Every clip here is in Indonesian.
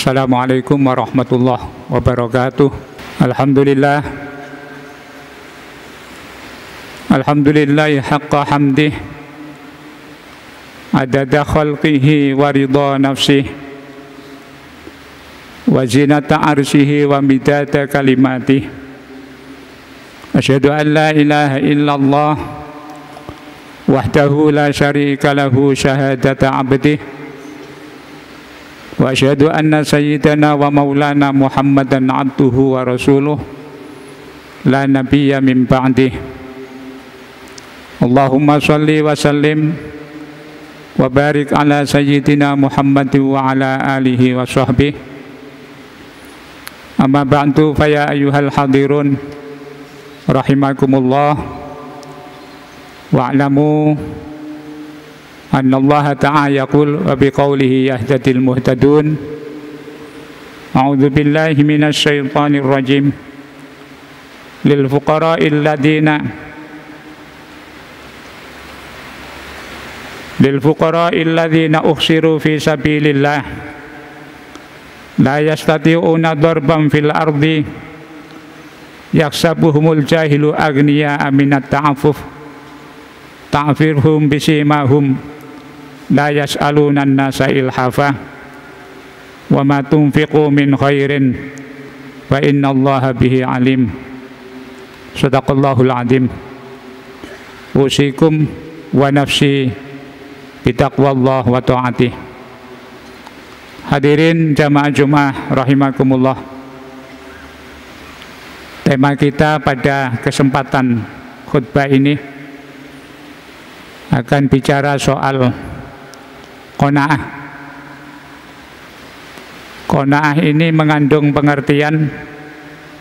Assalamualaikum warahmatullahi wabarakatuh. Alhamdulillah. Alhamdulillahi haqqa hamdih, adada khalqihi wa ridha nafsih, wa zinata arshihi wa midada kalimatih. Asyhadu an la ilaha illallah wahdahu la syarika lahu syahadata abdih, wa asyhadu anna sayyidana wa maulana Muhammadan abduhu wa rasuluh la nabiyya min ba'dih. Allahumma shalli wa sallim wa barik ala sayyidina Muhammad wa ala alihi wa sahbihi. Amma ba'du, fa ya ayyuhal hadirun rahimakumullah, wa'lamu anna Allah ta'ala yaqul wa biqaulihi yahdadil muhtadun. A'udzu billahi minasy syaithanir rajim. Lil fuqara'il ladzina ukhsiru fi sabilillah la yastati'una darban fil ardi yaksabuhumul jahilu aghniya'a minat ta'affuf ta'firhum bisimahum la yas'aluna an-nasa ilhafa wa ma tunfiqu min khairin fa innallaha bihi alim. Shadaqallahul azim. Usikum wa nafsi bitaqwallah wa ta'atih. Hadirin jamaah Jumat rahimakumullah. Tema kita pada kesempatan khutbah ini akan bicara soal qanaah. Qanaah ini mengandung pengertian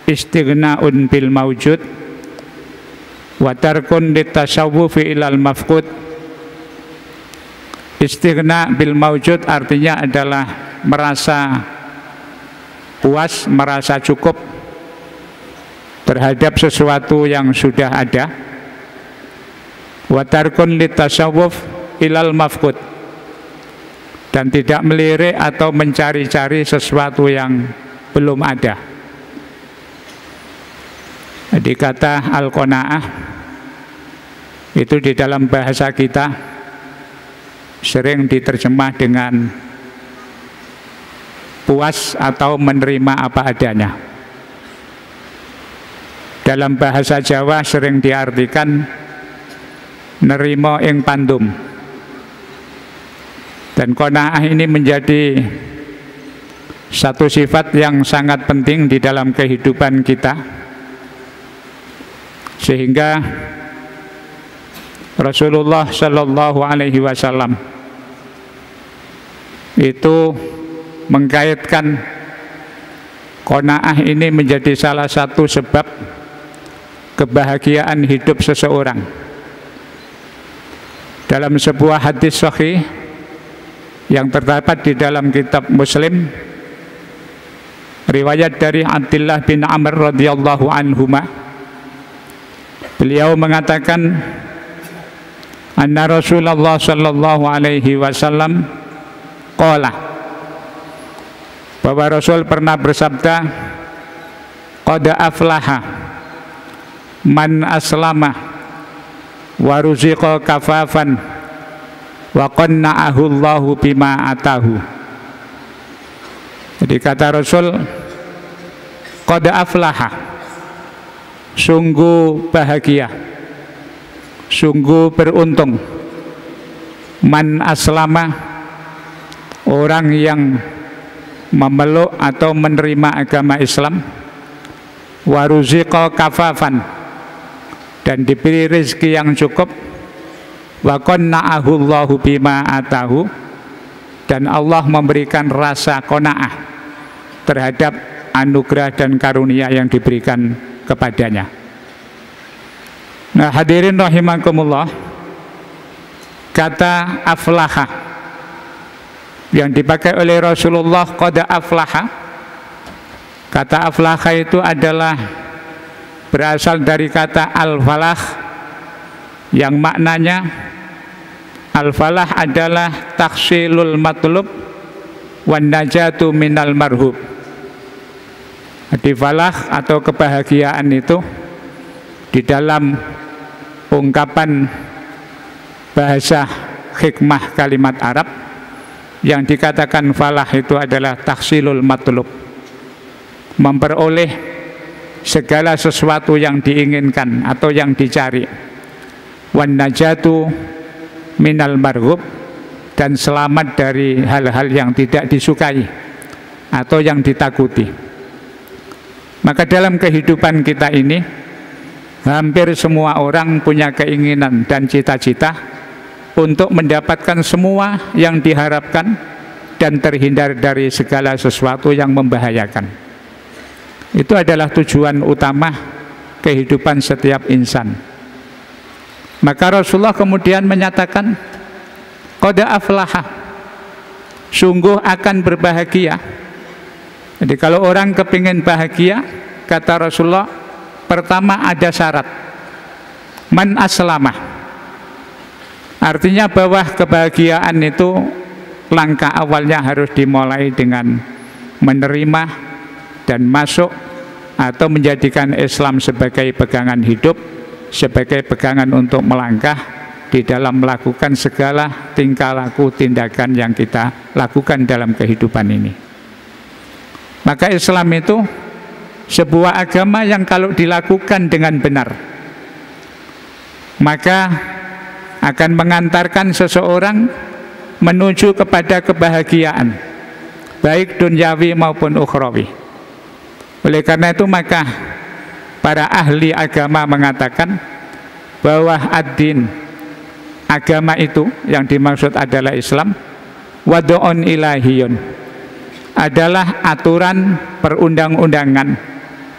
istighna'un bil mawjud wa tarkun litasawwufi ilal mafqud. Istighna bil mawjud artinya adalah merasa puas, merasa cukup terhadap sesuatu yang sudah ada. Wa tarkun litasawwuf ilal mafqud, dan tidak melirik atau mencari-cari sesuatu yang belum ada. Jadi kata al-qanaah itu di dalam bahasa kita sering diterjemah dengan puas atau menerima apa adanya. Dalam bahasa Jawa sering diartikan nerimo ing pandum. Dan qanaah ini menjadi satu sifat yang sangat penting di dalam kehidupan kita, sehingga Rasulullah Shallallahu Alaihi Wasallam itu mengkaitkan qanaah ini menjadi salah satu sebab kebahagiaan hidup seseorang. Dalam sebuah hadis sahih yang terdapat di dalam kitab Muslim, riwayat dari Abdullah bin Amr radhiyallahu anhuma, beliau mengatakan anna Rasulullah sallallahu alaihi wasallam qala, bahwa Rasul pernah bersabda, qad aflaha man aslama wa ruziqa kafafan wa qanna'ahu Allahu bima atahu. Jadi kata Rasul, qad aflaha, sungguh bahagia, sungguh beruntung, man aslama, orang yang memeluk atau menerima agama Islam, waruziqa kafafan, dan diberi rezeki yang cukup, wa qanna'ahu Allahu bima atahu, dan Allah memberikan rasa qanaah terhadap anugerah dan karunia yang diberikan kepadanya. Nah, hadirin rahimakumullah, kata aflaha yang dipakai oleh Rasulullah, qad aflaha, kata aflaha itu adalah berasal dari kata al-falah, yang maknanya al-falah adalah taksilul matlub wan najatu minal marhub. Di falah atau kebahagiaan itu di dalam ungkapan bahasa hikmah kalimat Arab yang dikatakan falah itu adalah tahsilul matlub, memperoleh segala sesuatu yang diinginkan atau yang dicari. Wan najatu minal marhub, dan selamat dari hal-hal yang tidak disukai atau yang ditakuti. Maka dalam kehidupan kita ini hampir semua orang punya keinginan dan cita-cita untuk mendapatkan semua yang diharapkan dan terhindar dari segala sesuatu yang membahayakan. Itu adalah tujuan utama kehidupan setiap insan. Maka Rasulullah kemudian menyatakan, qad aflaha, sungguh akan berbahagia. Jadi kalau orang kepingin bahagia, kata Rasulullah, pertama ada syarat, man aslama. Artinya bahwa kebahagiaan itu langkah awalnya harus dimulai dengan menerima dan masuk atau menjadikan Islam sebagai pegangan hidup, sebagai pegangan untuk melangkah di dalam melakukan segala tingkah laku tindakan yang kita lakukan dalam kehidupan ini. Maka Islam itu sebuah agama yang kalau dilakukan dengan benar, maka akan mengantarkan seseorang menuju kepada kebahagiaan, baik duniawi maupun ukhrawi. Oleh karena itu maka para ahli agama mengatakan bahwa ad-din, agama itu yang dimaksud adalah Islam, wadu'un ilahiyun, adalah aturan perundang-undangan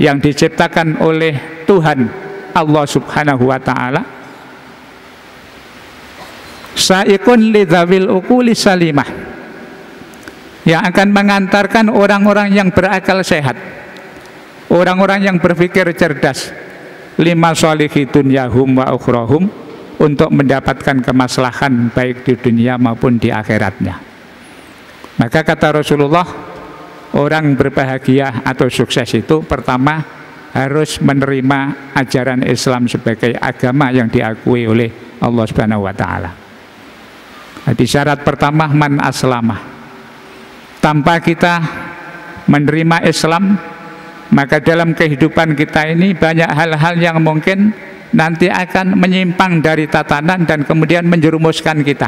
yang diciptakan oleh Tuhan Allah Subhanahu wa ta'ala, sa'iqun lidzawil uquli salimah, yang akan mengantarkan orang-orang yang berakal sehat, orang-orang yang berpikir cerdas, lima sholihi dunyahum wa ukhrahum, untuk mendapatkan kemaslahan baik di dunia maupun di akhiratnya. Maka kata Rasulullah, orang berbahagia atau sukses itu pertama harus menerima ajaran Islam sebagai agama yang diakui oleh Allah Subhanahu wa ta'ala. Jadi syarat pertama man aslama. Tanpa kita menerima Islam, maka dalam kehidupan kita ini banyak hal-hal yang mungkin nanti akan menyimpang dari tatanan dan kemudian menjerumuskan kita.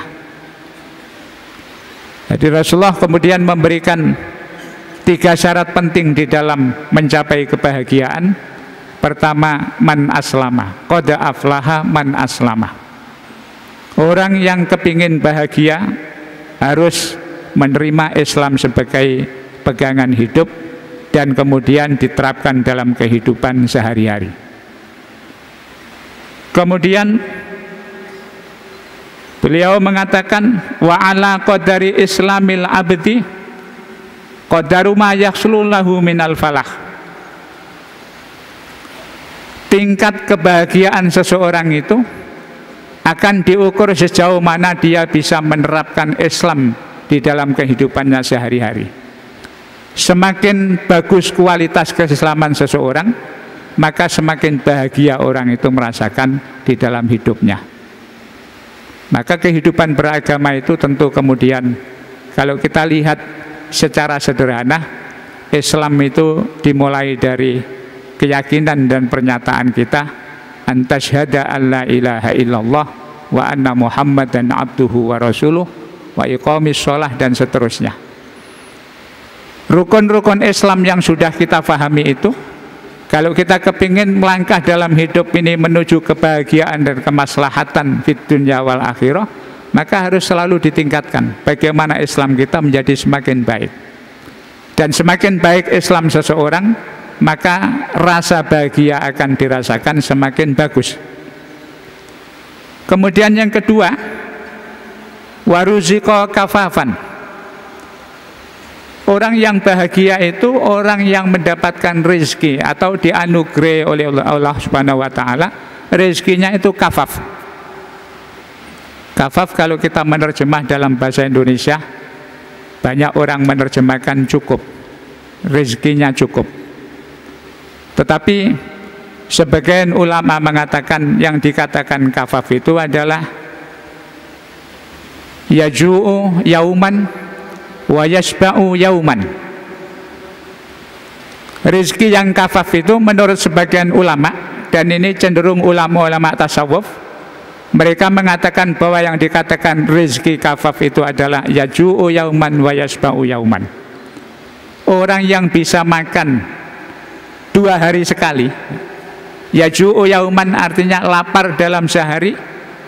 Jadi Rasulullah kemudian memberikan 3 syarat penting di dalam mencapai kebahagiaan. Pertama, man aslama, qad aflaha man aslama. Orang yang kepingin bahagia harus menerima Islam sebagai pegangan hidup dan kemudian diterapkan dalam kehidupan sehari-hari. Kemudian beliau mengatakan, wa ala qadari islamil abdi qadaru ma yahsulu lahu minal falah. Tingkat kebahagiaan seseorang itu akan diukur sejauh mana dia bisa menerapkan Islam di dalam kehidupannya sehari-hari. Semakin bagus kualitas keislaman seseorang, maka semakin bahagia orang itu merasakan di dalam hidupnya. Maka kehidupan beragama itu tentu kemudian kalau kita lihat secara sederhana, Islam itu dimulai dari keyakinan dan pernyataan kita, antasyhada alla ilaha illallah wa anna muhammadan abduhu wa rasuluh wa iqamis sholah, dan seterusnya. Rukun-rukun Islam yang sudah kita pahami itu, kalau kita kepingin melangkah dalam hidup ini menuju kebahagiaan dan kemaslahatan fid dunya wal akhirah, maka harus selalu ditingkatkan bagaimana Islam kita menjadi semakin baik. Dan semakin baik Islam seseorang, maka rasa bahagia akan dirasakan semakin bagus. Kemudian yang kedua, waruziqa kafafan. Orang yang bahagia itu orang yang mendapatkan rezeki atau dianugerahi oleh Allah Subhanahu wa ta'ala, rezekinya itu kafaf. Kafaf kalau kita menerjemah dalam bahasa Indonesia Banyak orang menerjemahkan cukup, rezekinya cukup. Tetapi sebagian ulama mengatakan yang dikatakan kafaf itu adalah yaju'u yauman wa yashba'u yauman. Rizki yang kafaf itu menurut sebagian ulama, dan ini cenderung ulama-ulama tasawuf, mereka mengatakan bahwa yang dikatakan rizki kafaf itu adalah yaju'u yauman wa yashba'u yauman. Orang yang bisa makan 2 hari sekali, yaju'u yauman artinya lapar dalam sehari,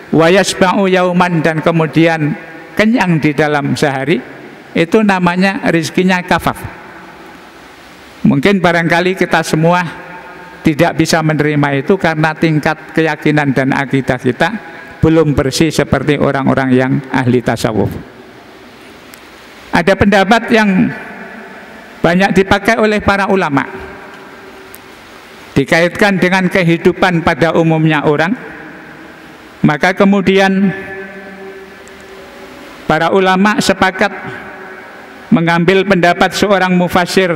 wa yashba'u yauman dan kemudian kenyang di dalam sehari, itu namanya rizkinya kafaf. Mungkin barangkali kita semua tidak bisa menerima itu karena tingkat keyakinan dan akidah kita belum bersih seperti orang-orang yang ahli tasawuf. Ada pendapat yang banyak dipakai oleh para ulama, dikaitkan dengan kehidupan pada umumnya orang, maka kemudian para ulama sepakat mengambil pendapat seorang mufassir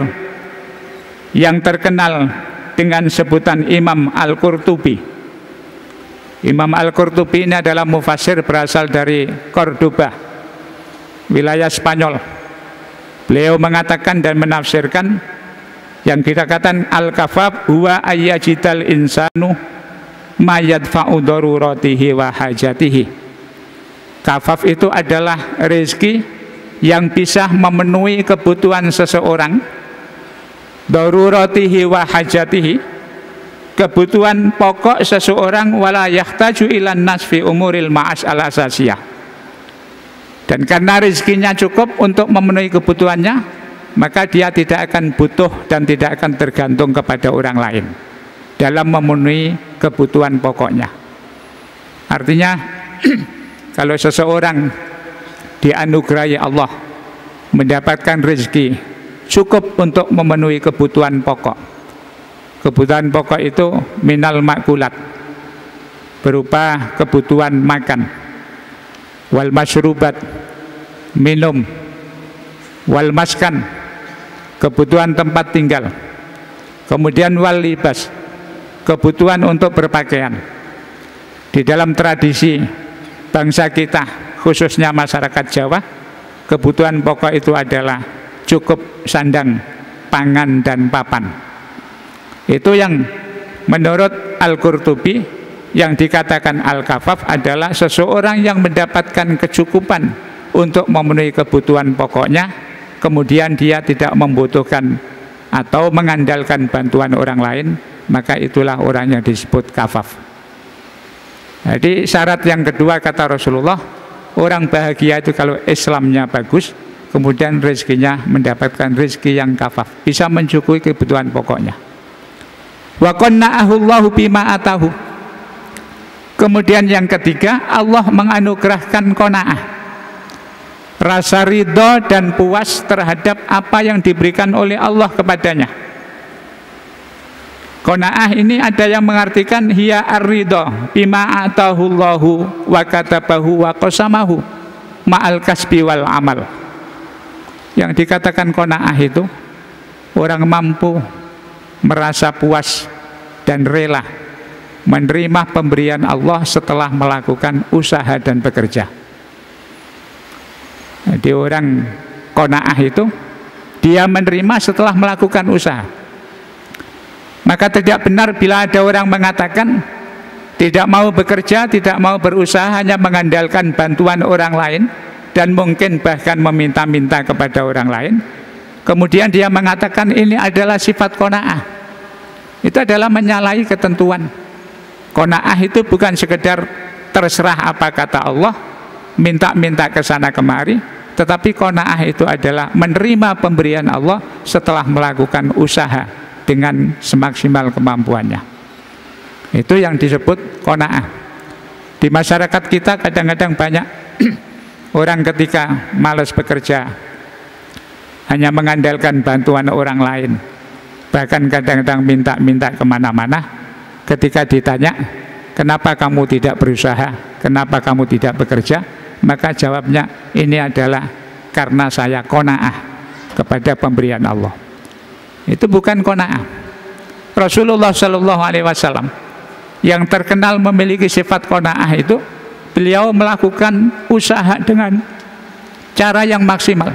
yang terkenal dengan sebutan Imam Al-Qurtubi. Imam Al-Qurtubi ini adalah mufassir berasal dari Cordoba, wilayah Spanyol. Beliau mengatakan dan menafsirkan yang kita katakan al-kafaf huwa ayyajidal insanu ma yadfa'u daruratihi wa hajatihi. Kafaf itu adalah rezeki yang bisa memenuhi kebutuhan seseorang, daruratihi wa hajatihi, kebutuhan pokok seseorang, wala yahtaju ilan nas fi umuril ma'as al asasiyah. Dan karena rezekinya cukup untuk memenuhi kebutuhannya, maka dia tidak akan butuh dan tidak akan tergantung kepada orang lain dalam memenuhi kebutuhan pokoknya. Artinya kalau seseorang dianugerahi Allah mendapatkan rezeki cukup untuk memenuhi kebutuhan pokok. Kebutuhan pokok itu minal makulat, berupa kebutuhan makan, wal masyrubat, minum, wal maskan, kebutuhan tempat tinggal, kemudian wal libas, kebutuhan untuk berpakaian. Di dalam tradisi bangsa kita, khususnya masyarakat Jawa, kebutuhan pokok itu adalah cukup sandang, pangan, dan papan. Itu yang menurut Al-Qurtubi yang dikatakan al-kafaf adalah seseorang yang mendapatkan kecukupan untuk memenuhi kebutuhan pokoknya, kemudian dia tidak membutuhkan atau mengandalkan bantuan orang lain, maka itulah orang yang disebut kafaf. Jadi syarat yang kedua kata Rasulullah, orang bahagia itu kalau Islamnya bagus, kemudian rezekinya mendapatkan rezeki yang kafaf, bisa mencukupi kebutuhan pokoknya. Wa qanna'ahu Allahu bima atahu. Kemudian yang ketiga, Allah menganugerahkan qanaah, rasa ridho dan puas terhadap apa yang diberikan oleh Allah kepadanya. Qanaah ini ada yang mengartikan hiya ar-ridho bima atahu Allahu wa katabahu wa qasamahu ma'al kasbi wal amal. Yang dikatakan qanaah itu orang mampu merasa puas dan rela menerima pemberian Allah setelah melakukan usaha dan bekerja. Jadi orang qanaah itu dia menerima setelah melakukan usaha. Maka tidak benar bila ada orang mengatakan tidak mau bekerja, tidak mau berusaha, hanya mengandalkan bantuan orang lain dan mungkin bahkan meminta-minta kepada orang lain. Kemudian dia mengatakan ini adalah sifat qanaah. Itu adalah menyalahi ketentuan. Qanaah itu bukan sekedar terserah apa kata Allah, minta-minta ke sana kemari, tetapi qanaah itu adalah menerima pemberian Allah setelah melakukan usaha dengan semaksimal kemampuannya. Itu yang disebut qanaah. Di masyarakat kita kadang-kadang banyak orang ketika malas bekerja hanya mengandalkan bantuan orang lain, bahkan kadang-kadang minta-minta kemana-mana. Ketika ditanya kenapa kamu tidak berusaha, kenapa kamu tidak bekerja, maka jawabnya ini adalah karena saya qanaah kepada pemberian Allah. Itu bukan qanaah. Rasulullah Shallallahu Alaihi Wasallam yang terkenal memiliki sifat qanaah itu, beliau melakukan usaha dengan cara yang maksimal.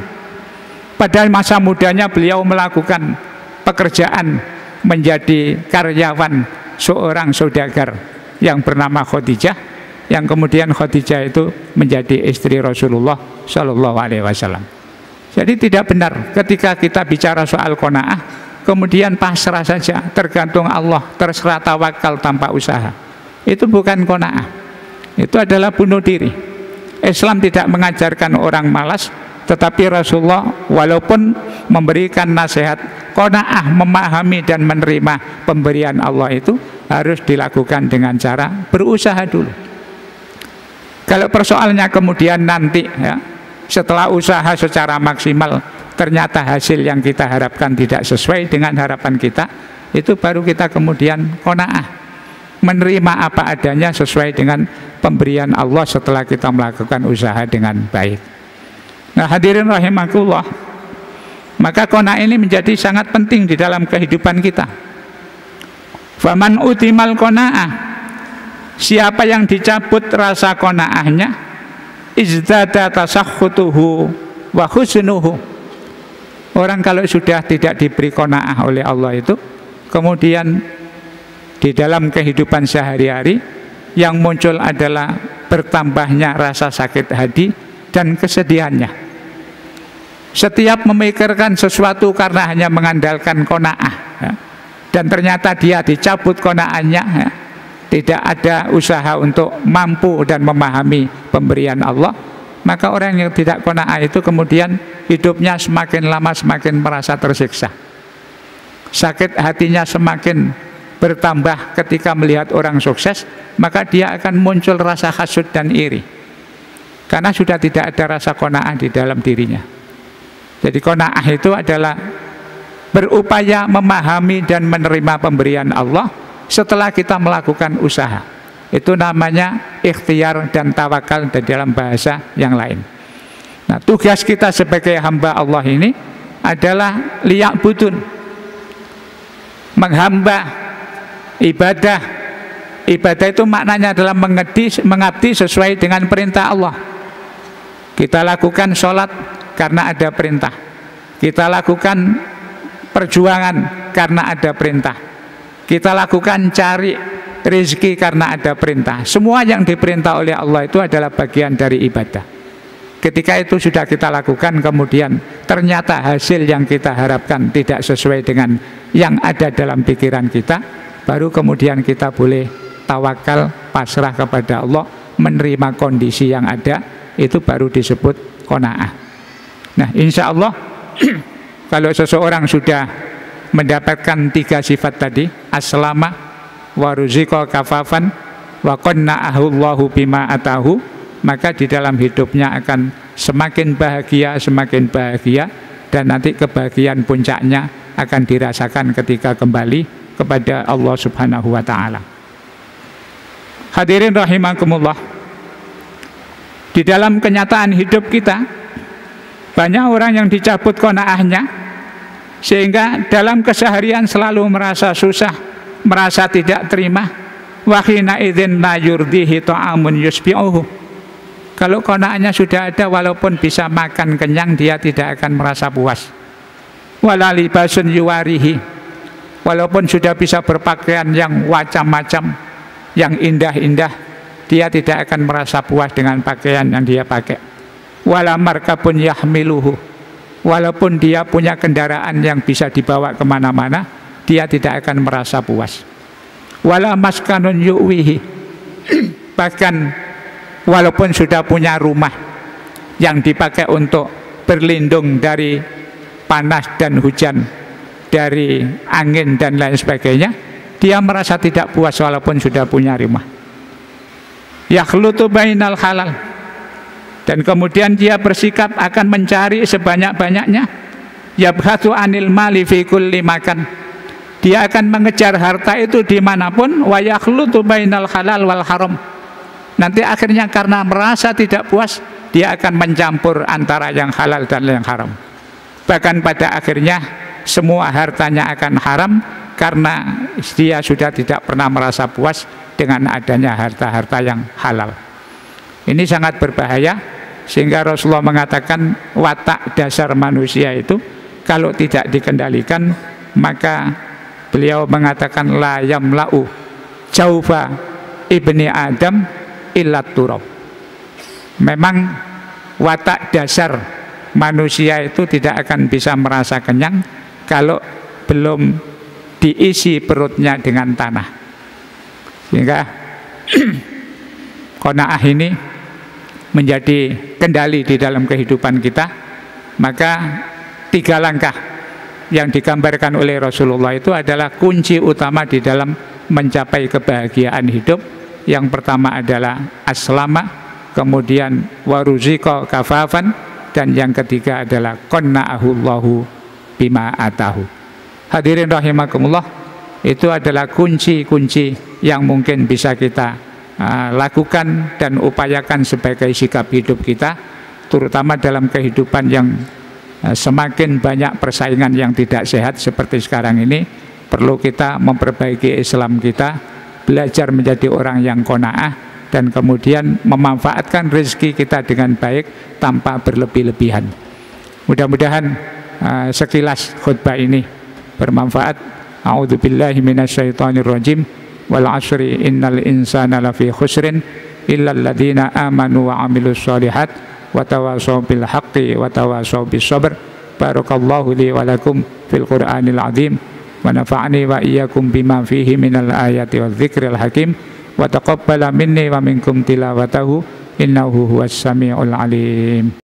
Pada masa mudanya beliau melakukan pekerjaan menjadi karyawan seorang saudagar yang bernama Khadijah, yang kemudian Khadijah itu menjadi istri Rasulullah Shallallahu Alaihi Wasallam. Jadi tidak benar ketika kita bicara soal qanaah kemudian pasrah saja, tergantung Allah, terserah, tawakal tanpa usaha. Itu bukan qanaah. Itu adalah bunuh diri. Islam tidak mengajarkan orang malas, tetapi Rasulullah walaupun memberikan nasihat qanaah, memahami dan menerima pemberian Allah itu harus dilakukan dengan cara berusaha dulu. Kalau persoalannya kemudian nanti ya, setelah usaha secara maksimal ternyata hasil yang kita harapkan tidak sesuai dengan harapan kita, itu baru kita kemudian qanaah, menerima apa adanya sesuai dengan pemberian Allah setelah kita melakukan usaha dengan baik. Nah, hadirin rahimakumullah, maka qanaah ini menjadi sangat penting di dalam kehidupan kita. Faman utimal qanaah, siapa yang dicabut rasa qanaahnya, izdada tasakhutuhu wa husnuhu. Orang kalau sudah tidak diberi qanaah oleh Allah itu, kemudian di dalam kehidupan sehari-hari yang muncul adalah bertambahnya rasa sakit hati dan kesedihannya. Setiap memikirkan sesuatu karena hanya mengandalkan qanaah ya, dan ternyata dia dicabut qanaahnya ya, tidak ada usaha untuk mampu dan memahami pemberian Allah, maka orang yang tidak qanaah itu kemudian hidupnya semakin lama semakin merasa tersiksa. Sakit hatinya semakin bertambah ketika melihat orang sukses, maka dia akan muncul rasa hasud dan iri. Karena sudah tidak ada rasa qanaah di dalam dirinya. Jadi qanaah itu adalah berupaya memahami dan menerima pemberian Allah setelah kita melakukan usaha. Itu namanya ikhtiar dan tawakal dalam bahasa yang lain. Nah, tugas kita sebagai hamba Allah ini adalah liya'budun, menghamba, ibadah. Ibadah itu maknanya adalah mengabdi sesuai dengan perintah Allah. Kita lakukan sholat karena ada perintah. Kita lakukan perjuangan karena ada perintah. Kita lakukan cari rezeki karena ada perintah. Semua yang diperintah oleh Allah itu adalah bagian dari ibadah. Ketika itu sudah kita lakukan, kemudian ternyata hasil yang kita harapkan tidak sesuai dengan yang ada dalam pikiran kita, baru kemudian kita boleh tawakal, pasrah kepada Allah, menerima kondisi yang ada, itu baru disebut qanaah. Nah, insya Allah kalau seseorang sudah mendapatkan 3 sifat tadi, aslama wa ruziqa kafafan wa qanna'ahu Allahu bima atahu, maka di dalam hidupnya akan semakin bahagia, dan nanti kebahagiaan puncaknya akan dirasakan ketika kembali kepada Allah Subhanahu wa ta'ala. Hadirin rahimakumullah, di dalam kenyataan hidup kita banyak orang yang dicabut qanaahnya, sehingga dalam keseharian selalu merasa susah, merasa tidak terima. Wa hina idzin la yurdihi ta'amun yusbi'uhu. Kalau qanaahnya sudah ada, walaupun bisa makan kenyang, dia tidak akan merasa puas. Wala libasun yuwarihi, walaupun sudah bisa berpakaian yang macam-macam, yang indah-indah, dia tidak akan merasa puas dengan pakaian yang dia pakai. Wala markabun yahmiluhu, walaupun dia punya kendaraan yang bisa dibawa kemana-mana, dia tidak akan merasa puas. Wala maskanun yu'wihi, bahkan walaupun sudah punya rumah yang dipakai untuk berlindung dari panas dan hujan, dari angin dan lain sebagainya, dia merasa tidak puas walaupun sudah punya rumah. Yakhlutu bainal halal, dan kemudian dia bersikap akan mencari sebanyak-banyaknya. Yabhathu anil mali fi kulli makan, dia akan mengejar harta itu dimanapun. Wa yakhlutu bainal halal wal haram, nanti akhirnya karena merasa tidak puas, dia akan mencampur antara yang halal dan yang haram. Bahkan pada akhirnya semua hartanya akan haram karena dia sudah tidak pernah merasa puas dengan adanya harta-harta yang halal. Ini sangat berbahaya, sehingga Rasulullah mengatakan watak dasar manusia itu kalau tidak dikendalikan, maka beliau mengatakan la yamla'u jaufa ibni Adam illat turab. Memang watak dasar manusia itu tidak akan bisa merasa kenyang kalau belum diisi perutnya dengan tanah. Sehingga qanaah ini menjadi kendali di dalam kehidupan kita. Maka 3 langkah yang digambarkan oleh Rasulullah itu adalah kunci utama di dalam mencapai kebahagiaan hidup. Yang pertama adalah aslama, kemudian waruziko kafafan, dan yang ketiga adalah qanna'ahullahu bima atahu. Hadirin rahimakumullah, itu adalah kunci-kunci yang mungkin bisa kita lakukan dan upayakan sebagai sikap hidup kita, terutama dalam kehidupan yang semakin banyak persaingan yang tidak sehat seperti sekarang ini. Perlu kita memperbaiki Islam kita, belajar menjadi orang yang qanaah, dan kemudian memanfaatkan rezeki kita dengan baik tanpa berlebih-lebihan. Mudah-mudahan sekilas khutbah ini bermanfaat. A'udzubillahi minasyaitonirrajim. Wal 'asri innal insana lafi khusrin illal ladzina amanu wa 'amilus shalihat wa tawashaw bil haqqi wa tawashaw bis sabr. Barakallahu li wa lakum fil Qur'anil 'azim wa nafa'ani wa iyyakum bima fihi minal ayati wal dzikril hakim. Wa taqabbala minni wa minkum tilawatahu innahu huwas samiul alim.